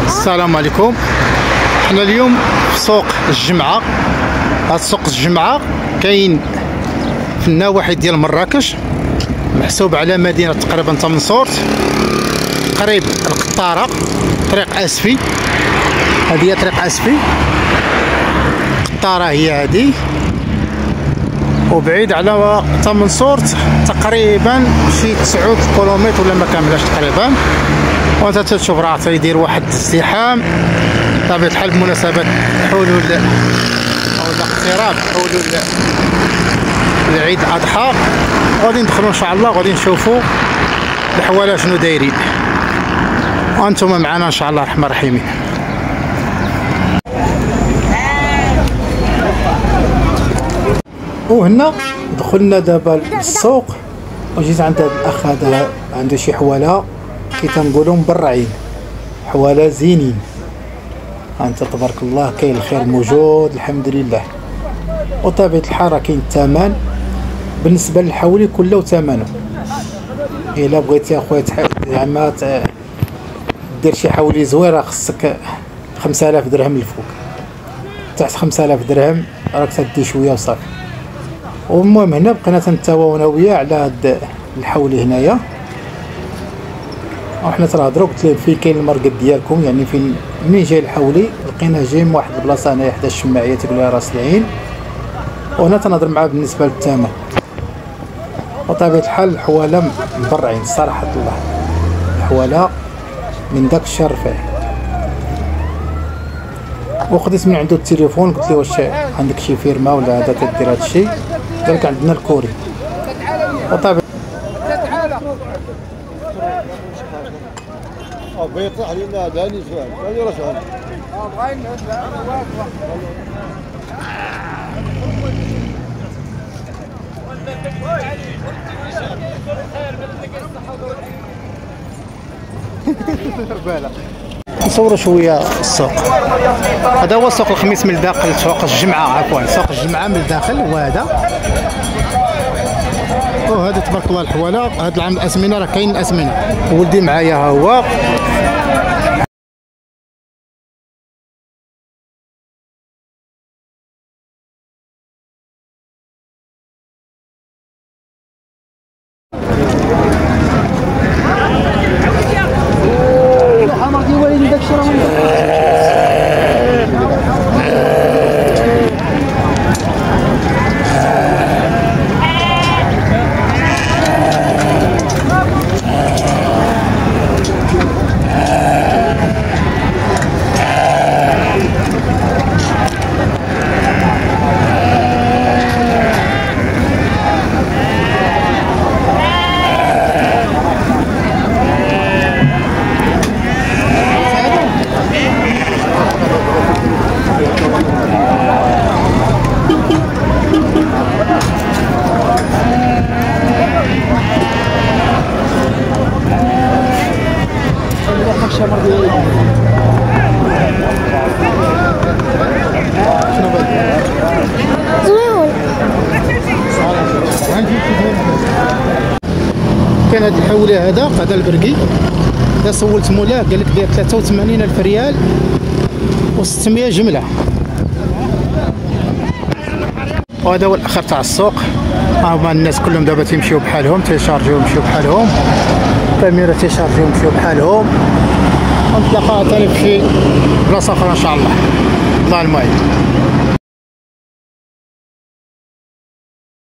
السلام عليكم. حنا اليوم في سوق الجمعة. هاد سوق الجمعة كاين في النواحي ديال مراكش، محسوب على مدينة تقريبا تمنصورت، قريب القطارة، طريق اسفي. هذه هي طريق اسفي، القطارة هي هذه، وبعيد على تمنصورت تقريبا شي 9 كيلومتر ولا ما كاملاش تقريبا. وانت تشوف راه تيدير واحد الازدحام بطبيعة الحال بمناسبة حلول او اقتراب حلول العيد الاضحى. غادي ندخلوا ان شاء الله، غادي نشوفوا الحواله شنو دايرين، وانتم معنا ان شاء الله الرحمن الرحيم. وهنا دخلنا دابا للسوق، وجيت عند هذا الاخ، هذا عنده شي حواله كي تنقولوا مبرعين، حواله زينين. انت تبارك الله كاين الخير موجود الحمد لله. وطبيعة الحال راه كاين الثمن بالنسبه للحولي كله ثمنه. الا بغيتي اخويا زعما دير شي حولي زوير، خصك 5000 درهم الفوق، تحت 5000 درهم راك تدي شويه وصافي. والمهم هنا بقينا تنتواو انا وياه على هاد الحولي هنايا، وحنا تنهضروا. قلت ليه فين كاين الماركت ديالكم، يعني فين منين جاي الحولي. لقيناه جاي من واحد البلاصه هنايا حدا الشماعيه تيقول لها راس العين، وهنا تنهضر معاه بالنسبه للثمن. وطبيعة الحال الحواله مبرعين صراحه الله، الحواله من داك الشرف. وخديت من عنده التليفون، قلت له واش عندك شي فيرما ولا هذا تدير هذا الشيء؟ قال لك عندنا الكوري. وطبعا بيطيح لنا داني سؤال ثاني ولا سؤال نصوروا شويه السوق. هذا هو سوق الخميس من الداخل، سوق الجمعه عفوا، سوق الجمعه من الداخل. وهذا وهذا تبارك الله الحواله. هذا العام الاسمنه راه كاين الاسمنه، ولدي معايا ها هو. كان هذا الحولي هذا البرقي، اذا سولت مولاه قال لك داير 83,000 ريال و600 جمله. وهذا هو الاخر تاع السوق. هما الناس كلهم دابا تيمشيو بحالهم، تيشارجيو يمشيو بحالهم، الكاميرا تيشارجيو يمشيو بحالهم. ونتلاقاو ثاني في شي بلاصه اخرى ان شاء الله. الله المعين.